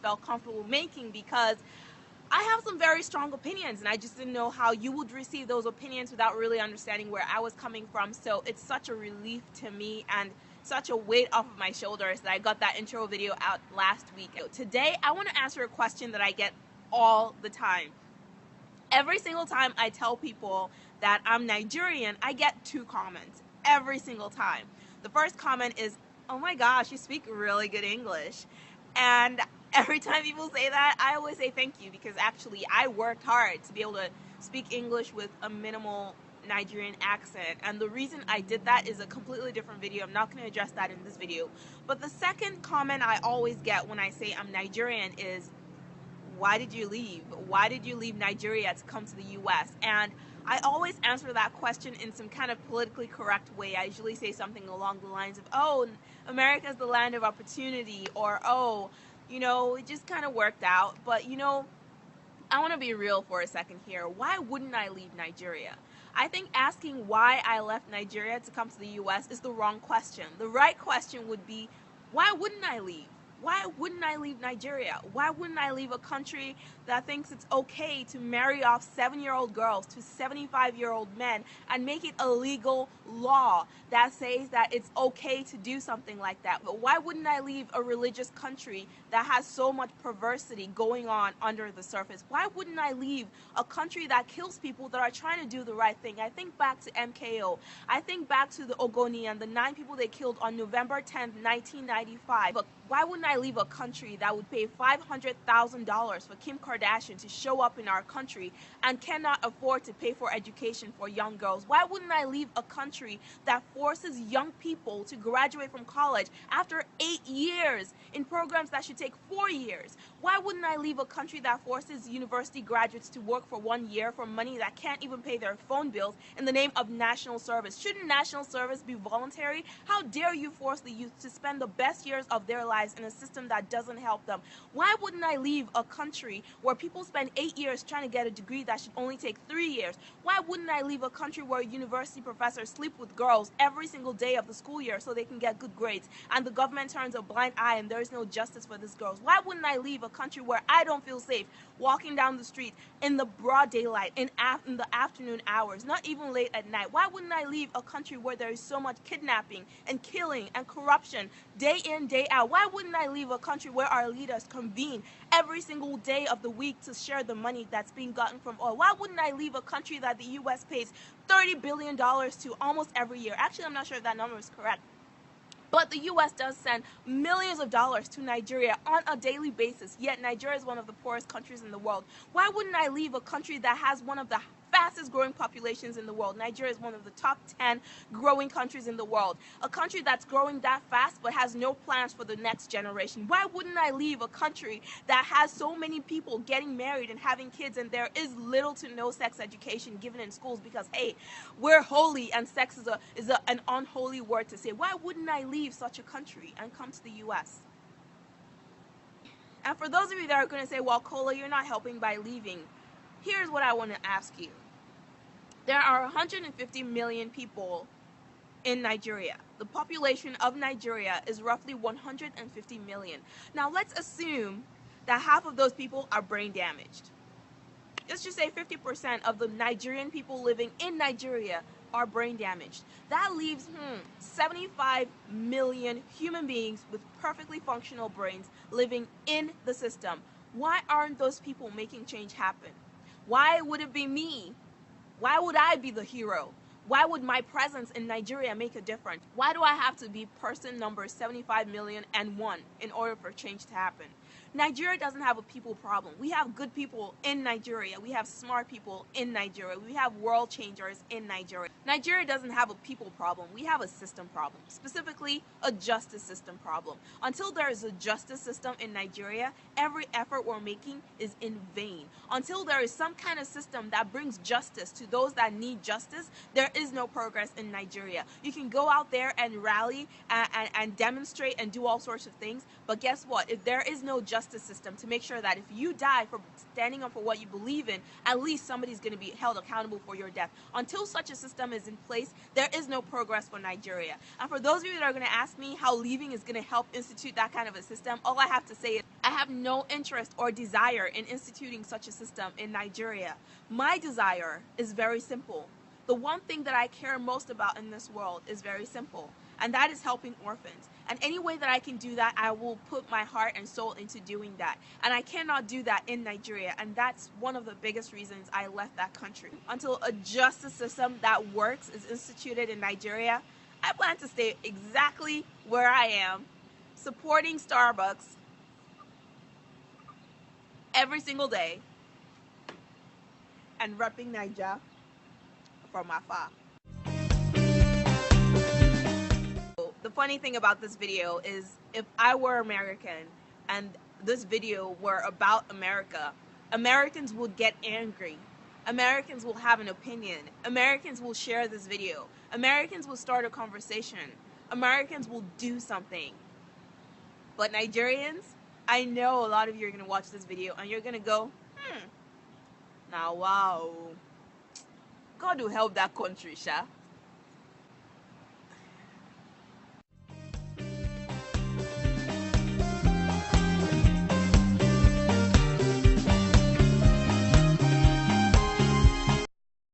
felt comfortable making, because I have some very strong opinions, and I just didn't know how you would receive those opinions without really understanding where I was coming from. So it's such a relief to me and such a weight off of my shoulders that I got that intro video out last week. Today, I want to answer a question that I get all the time. Every single time I tell people that I'm Nigerian, I get two comments every single time. The first comment is, "Oh my gosh, you speak really good English." And every time people say that, I always say thank you, because actually I worked hard to be able to speak English with a minimal Nigerian accent. And the reason I did that is a completely different video. I'm not going to address that in this video. But the second comment I always get when I say I'm Nigerian is, "Why did you leave? Why did you leave Nigeria to come to the US?" And I always answer that question in some kind of politically correct way. I usually say something along the lines of, "Oh, America's the land of opportunity," or, "Oh, it just kind of worked out." But, I want to be real for a second here. Why wouldn't I leave Nigeria? I think asking why I left Nigeria to come to the US is the wrong question. The right question would be, why wouldn't I leave? Why wouldn't I leave Nigeria? Why wouldn't I leave a country that thinks it's okay to marry off 7-year-old girls to 75-year-old men and make it a legal law that says that it's okay to do something like that? But why wouldn't I leave a religious country that has so much perversity going on under the surface? Why wouldn't I leave a country that kills people that are trying to do the right thing? I think back to MKO. I think back to the Ogoni and the 9 people they killed on November 10th, 1995. But why wouldn't I leave a country that would pay $500,000 for Kim Kardashian to show up in our country and cannot afford to pay for education for young girls? Why wouldn't I leave a country that forces young people to graduate from college after 8 years in programs that should take 4 years? Why wouldn't I leave a country that forces university graduates to work for 1 year for money that can't even pay their phone bills in the name of national service? Shouldn't national service be voluntary? How dare you force the youth to spend the best years of their lives in a system that doesn't help them? Why wouldn't I leave a country where people spend 8 years trying to get a degree that should only take 3 years? Why wouldn't I leave a country where university professors sleep with girls every single day of the school year so they can get good grades, and the government turns a blind eye and there's no justice for these girls? Why wouldn't I leave a country where I don't feel safe walking down the street in the broad daylight, in the afternoon hours, not even late at night? Why wouldn't I leave a country where there is so much kidnapping and killing and corruption day in, day out? Why wouldn't I leave a country where our leaders convene every single day of the week to share the money that's being gotten from oil? Why wouldn't I leave a country that the US pays $30 billion to almost every year? Actually, I'm not sure if that number is correct. But the US does send millions of dollars to Nigeria on a daily basis, yet Nigeria is one of the poorest countries in the world. Why wouldn't I leave a country that has one of the fastest growing populations in the world? Nigeria is one of the top 10 growing countries in the world. A country that's growing that fast but has no plans for the next generation. Why wouldn't I leave a country that has so many people getting married and having kids, and there is little to no sex education given in schools because, hey, we're holy and sex is an unholy word to say? Why wouldn't I leave such a country and come to the US? And for those of you that are going to say, "Well, Kola, you're not helping by leaving," here's what I want to ask you. There are 150 million people in Nigeria. The population of Nigeria is roughly 150 million. Now let's assume that half of those people are brain damaged. Let's just say 50% of the Nigerian people living in Nigeria are brain damaged. That leaves 75 million human beings with perfectly functional brains living in the system. Why aren't those people making change happen? Why would it be me? Why would I be the hero? Why would my presence in Nigeria make a difference? Why do I have to be person number 75,000,001 in order for change to happen? Nigeria doesn't have a people problem. We have good people in Nigeria. We have smart people in Nigeria. We have world changers in Nigeria. Nigeria doesn't have a people problem. We have a system problem, specifically a justice system problem. Until there is a justice system in Nigeria, every effort we're making is in vain. Until there is some kind of system that brings justice to those that need justice, there is no progress in Nigeria. You can go out there and rally and demonstrate and do all sorts of things, but guess what? If there is no justice system to make sure that if you die for standing up for what you believe in, at least somebody's going to be held accountable for your death. Until such a system is in place, there is no progress for Nigeria. And for those of you that are going to ask me how leaving is going to help institute that kind of a system, all I have to say is I have no interest or desire in instituting such a system in Nigeria. My desire is very simple. The one thing that I care most about in this world is very simple, and that is helping orphans. And any way that I can do that, I will put my heart and soul into doing that. And I cannot do that in Nigeria, and that's one of the biggest reasons I left that country. Until a justice system that works is instituted in Nigeria, I plan to stay exactly where I am, supporting Starbucks every single day, and repping Nigeria from afar. The funny thing about this video is if I were American and this video were about America, Americans would get angry. Americans will have an opinion. Americans will share this video. Americans will start a conversation. Americans will do something. But Nigerians, I know a lot of you are going to watch this video and you're going to go, now wow, God will help that country, Sha.